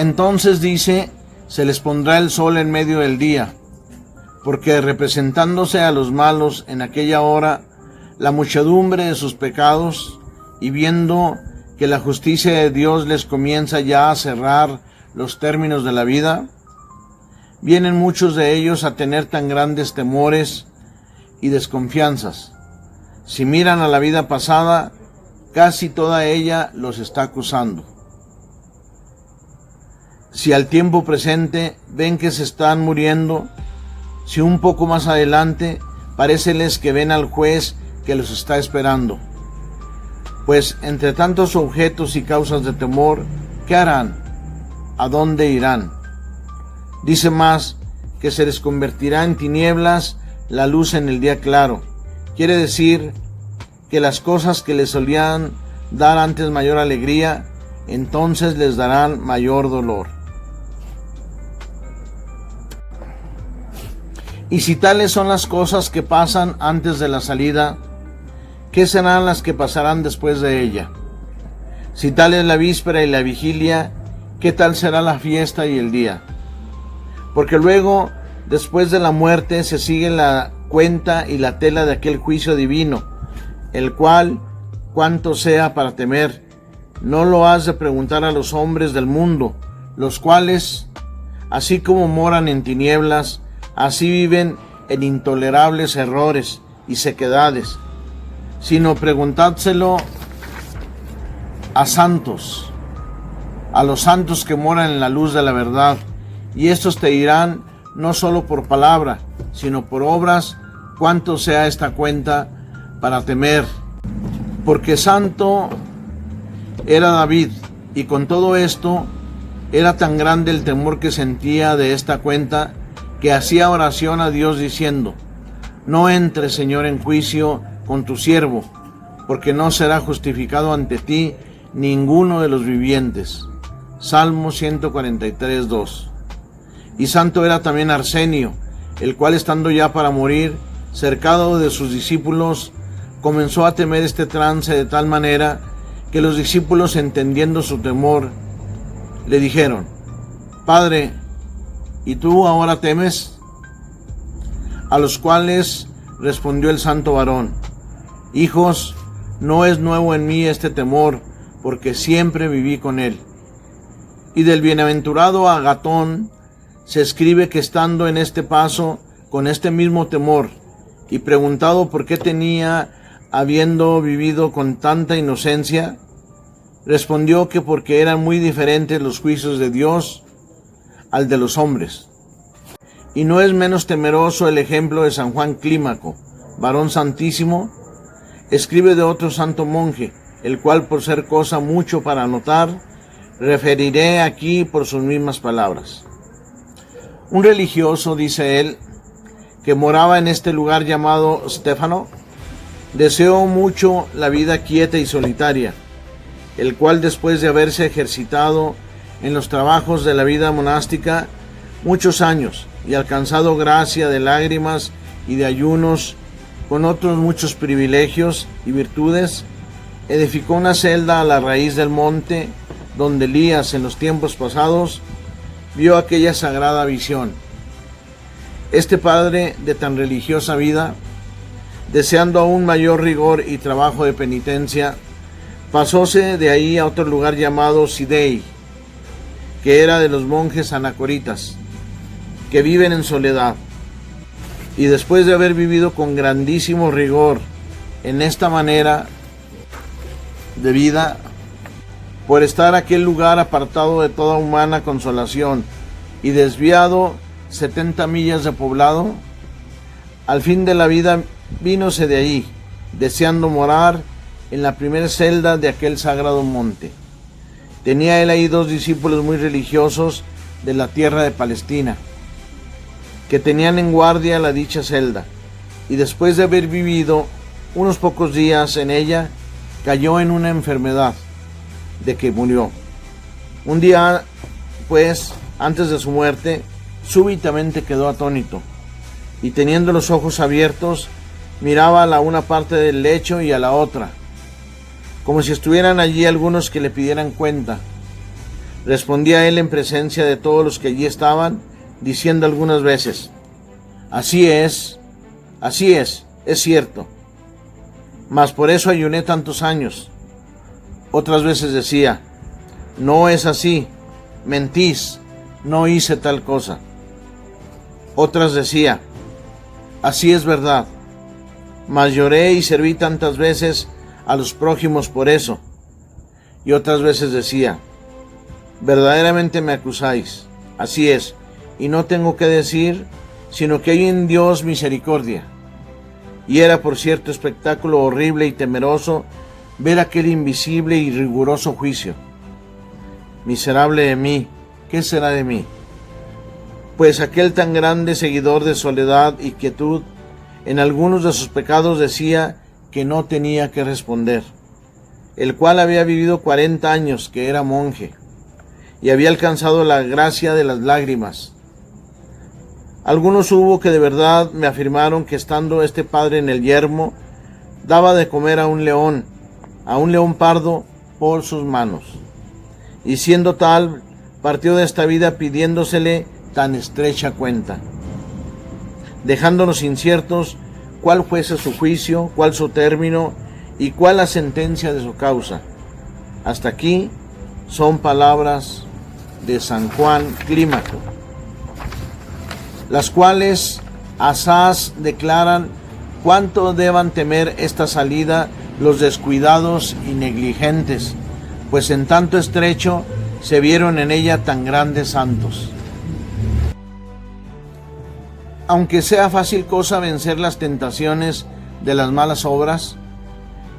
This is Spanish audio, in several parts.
Entonces dice, se les pondrá el sol en medio del día, porque representándose a los malos en aquella hora la muchedumbre de sus pecados, y viendo que la justicia de Dios les comienza ya a cerrar los términos de la vida, vienen muchos de ellos a tener tan grandes temores y desconfianzas. Si miran a la vida pasada, casi toda ella los está acusando. Si al tiempo presente ven que se están muriendo, si un poco más adelante paréceles que ven al juez que los está esperando. Pues entre tantos objetos y causas de temor, ¿qué harán? ¿A dónde irán? Dice más, que se les convertirá en tinieblas la luz en el día claro. Quiere decir que las cosas que les solían dar antes mayor alegría, entonces les darán mayor dolor. Y si tales son las cosas que pasan antes de la salida, ¿qué serán las que pasarán después de ella? Si tal es la víspera y la vigilia, ¿qué tal será la fiesta y el día? Porque luego, después de la muerte, se sigue la cuenta y la tela de aquel juicio divino, el cual, cuanto sea para temer, no lo has de preguntar a los hombres del mundo, los cuales, así como moran en tinieblas, así viven en intolerables errores y sequedades, sino preguntádselo a santos, a los santos que moran en la luz de la verdad, y estos te dirán, no solo por palabra, sino por obras, cuánto sea esta cuenta para temer. Porque santo era David, y con todo esto era tan grande el temor que sentía de esta cuenta, que hacía oración a Dios diciendo, no entre, Señor, en juicio con tu siervo, porque no será justificado ante ti ninguno de los vivientes. Salmo 143, 2. Y santo era también Arsenio, el cual, estando ya para morir, cercado de sus discípulos, comenzó a temer este trance de tal manera que los discípulos, entendiendo su temor, le dijeron, Padre, ¿y tú ahora temes? A los cuales respondió el santo varón, Hijos, no es nuevo en mí este temor, porque siempre viví con él. Y del bienaventurado Agatón se escribe que estando en este paso, con este mismo temor, y preguntado por qué tenía, habiendo vivido con tanta inocencia, respondió que porque eran muy diferentes los juicios de Dios al de los hombres. Y no es menos temeroso el ejemplo de San Juan Clímaco, varón santísimo, escribe de otro santo monje, el cual, por ser cosa mucho para anotar, referiré aquí por sus mismas palabras. Un religioso, dice él, que moraba en este lugar llamado Stéfano, deseó mucho la vida quieta y solitaria, el cual, después de haberse ejercitado en los trabajos de la vida monástica muchos años y alcanzado gracia de lágrimas y de ayunos, con otros muchos privilegios y virtudes, edificó una celda a la raíz del monte, donde Elías, en los tiempos pasados, vio aquella sagrada visión. Este padre de tan religiosa vida, deseando aún mayor rigor y trabajo de penitencia, pasóse de ahí a otro lugar llamado Sidei, que era de los monjes anacoritas, que viven en soledad. Y después de haber vivido con grandísimo rigor en esta manera de vida, por estar aquel lugar apartado de toda humana consolación y desviado 70 millas de poblado, al fin de la vida vínose de allí, deseando morar en la primera celda de aquel sagrado monte. Tenía él ahí 2 discípulos muy religiosos de la tierra de Palestina, que tenían en guardia la dicha celda, y después de haber vivido unos pocos días en ella, cayó en una enfermedad, de que murió. Un día, pues, antes de su muerte, súbitamente quedó atónito, y teniendo los ojos abiertos, miraba a la una parte del lecho y a la otra, como si estuvieran allí algunos que le pidieran cuenta. Respondía él en presencia de todos los que allí estaban, diciendo algunas veces: así es cierto, mas por eso ayuné tantos años. Otras veces decía: no es así, mentís, no hice tal cosa. Otras decía: así es verdad, mas lloré y serví tantas veces a los prójimos por eso. Y otras veces decía: verdaderamente me acusáis, así es, y no tengo que decir, sino que hay en Dios misericordia. Y era por cierto espectáculo horrible y temeroso ver aquel invisible y riguroso juicio. Miserable de mí, ¿qué será de mí? Pues aquel tan grande seguidor de soledad y quietud, en algunos de sus pecados decía que no tenía que responder, el cual había vivido 40 años, que era monje, y había alcanzado la gracia de las lágrimas. Algunos hubo que de verdad me afirmaron que estando este padre en el yermo, daba de comer a un león pardo por sus manos. Y siendo tal, partió de esta vida pidiéndosele tan estrecha cuenta, dejándonos inciertos cuál fuese su juicio, cuál su término y cuál la sentencia de su causa. Hasta aquí son palabras de San Juan Clímaco, las cuales asaz declaran cuánto deban temer esta salida los descuidados y negligentes, pues en tanto estrecho se vieron en ella tan grandes santos. Aunque sea fácil cosa vencer las tentaciones de las malas obras,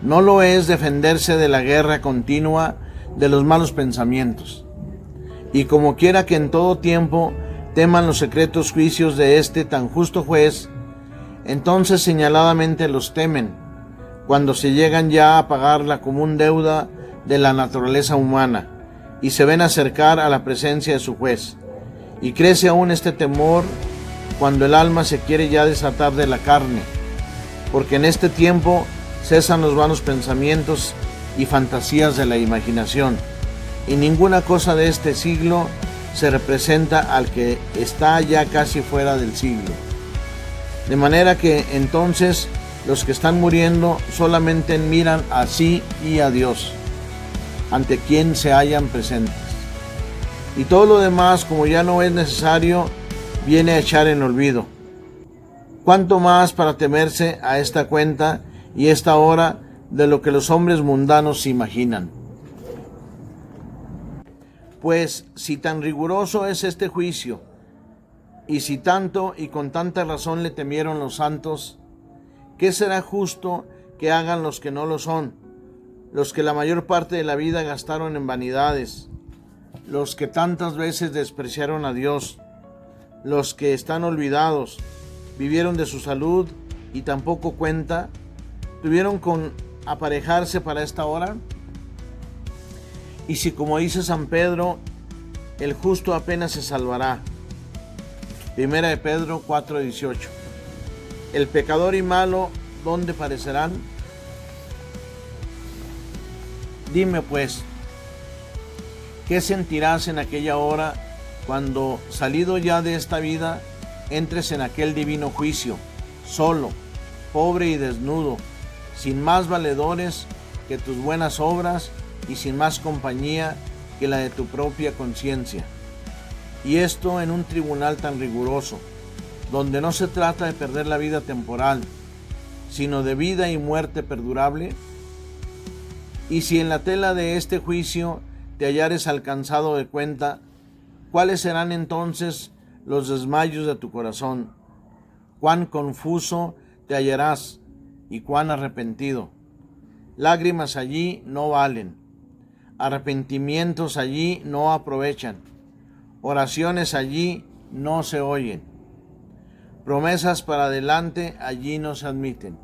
no lo es defenderse de la guerra continua de los malos pensamientos. Y como quiera que en todo tiempo teman los secretos juicios de este tan justo juez, entonces señaladamente los temen, cuando se llegan ya a pagar la común deuda de la naturaleza humana, y se ven acercar a la presencia de su juez. Y crece aún este temor cuando el alma se quiere ya desatar de la carne, porque en este tiempo cesan los vanos pensamientos y fantasías de la imaginación, y ninguna cosa de este siglo se representa al que está ya casi fuera del siglo. De manera que entonces los que están muriendo solamente miran a sí y a Dios, ante quien se hallan presentes. Y todo lo demás, como ya no es necesario, viene a echar en olvido. Cuánto más para temerse a esta cuenta y esta hora de lo que los hombres mundanos se imaginan. Pues si tan riguroso es este juicio, y si tanto y con tanta razón le temieron los santos, ¿qué será justo que hagan los que no lo son, los que la mayor parte de la vida gastaron en vanidades, los que tantas veces despreciaron a Dios, los que están olvidados, vivieron de su salud y tampoco cuenta, tuvieron con aparejarse para esta hora? Y si, como dice San Pedro, el justo apenas se salvará. Primera de Pedro 4:18. El pecador y malo, ¿dónde parecerán? Dime pues, ¿qué sentirás en aquella hora cuando, salido ya de esta vida, entres en aquel divino juicio, solo, pobre y desnudo, sin más valedores que tus buenas obras y sin más compañía que la de tu propia conciencia? Y esto en un tribunal tan riguroso, donde no se trata de perder la vida temporal, sino de vida y muerte perdurable. Y si en la tela de este juicio te hallares alcanzado de cuenta, ¿cuáles serán entonces los desmayos de tu corazón? Cuán confuso te hallarás y cuán arrepentido. Lágrimas allí no valen, arrepentimientos allí no aprovechan, oraciones allí no se oyen, promesas para adelante allí no se admiten,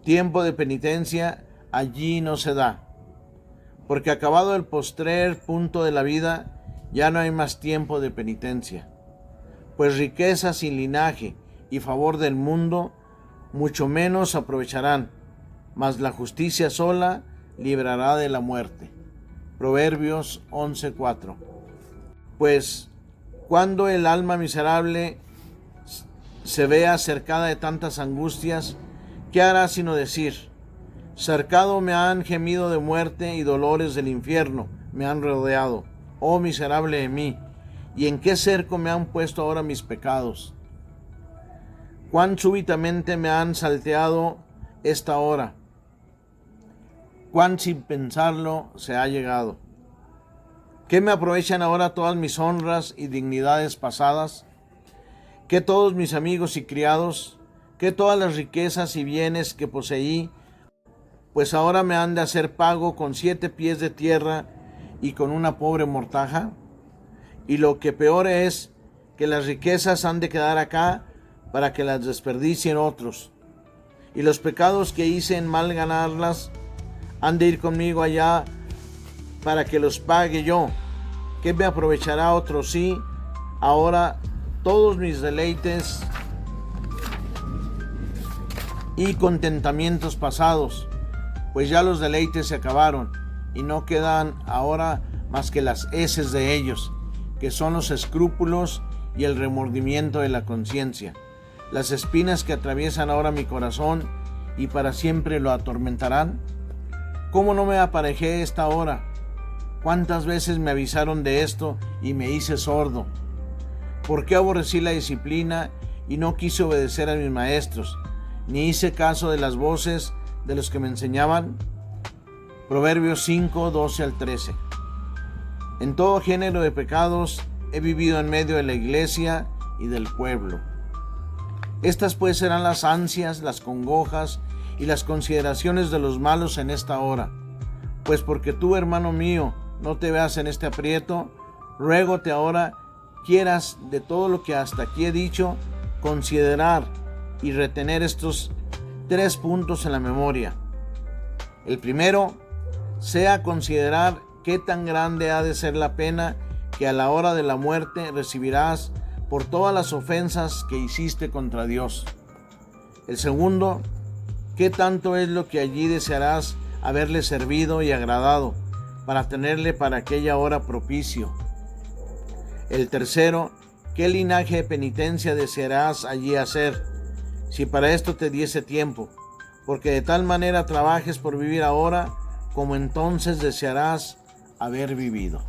tiempo de penitencia allí no se da, porque acabado el postrer punto de la vida, ya no hay más tiempo de penitencia, pues riqueza sin linaje y favor del mundo mucho menos aprovecharán, mas la justicia sola librará de la muerte. Proverbios 11:4. Pues cuando el alma miserable se vea cercada de tantas angustias, ¿qué hará sino decir: cercado me han gemido de muerte y dolores del infierno me han rodeado? Oh miserable de mí, ¿y en qué cerco me han puesto ahora mis pecados? Cuán súbitamente me han salteado esta hora, cuán sin pensarlo se ha llegado. ¿Qué me aprovechan ahora todas mis honras y dignidades pasadas? ¿Qué todos mis amigos y criados? ¿Qué todas las riquezas y bienes que poseí? Pues ahora me han de hacer pago con 7 pies de tierra y con una pobre mortaja. Y lo que peor es, que las riquezas han de quedar acá para que las desperdicien otros. Y los pecados que hice en mal ganarlas han de ir conmigo allá para que los pague yo. ¿Qué me aprovechará otro sí? Ahora todos mis deleites y contentamientos pasados, pues ya los deleites se acabaron y no quedan ahora más que las heces de ellos, que son los escrúpulos y el remordimiento de la conciencia, las espinas que atraviesan ahora mi corazón y para siempre lo atormentarán. ¿Cómo no me aparejé esta hora? ¿Cuántas veces me avisaron de esto y me hice sordo? ¿Por qué aborrecí la disciplina y no quise obedecer a mis maestros, ni hice caso de las voces de los que me enseñaban? Proverbios 5:12-13. En todo género de pecados he vivido en medio de la iglesia y del pueblo. Estas pues serán las ansias, las congojas y las consideraciones de los malos en esta hora. Pues porque tú, hermano mío, no te veas en este aprieto, ruégote ahora quieras de todo lo que hasta aquí he dicho, considerar y retener estos 3 puntos en la memoria. El primero, sea considerar qué tan grande ha de ser la pena que a la hora de la muerte recibirás por todas las ofensas que hiciste contra Dios. El segundo, qué tanto es lo que allí desearás haberle servido y agradado, para tenerle para aquella hora propicio. El tercero, qué linaje de penitencia desearás allí hacer, si para esto te diese tiempo, porque de tal manera trabajes por vivir ahora, como entonces desearás haber vivido.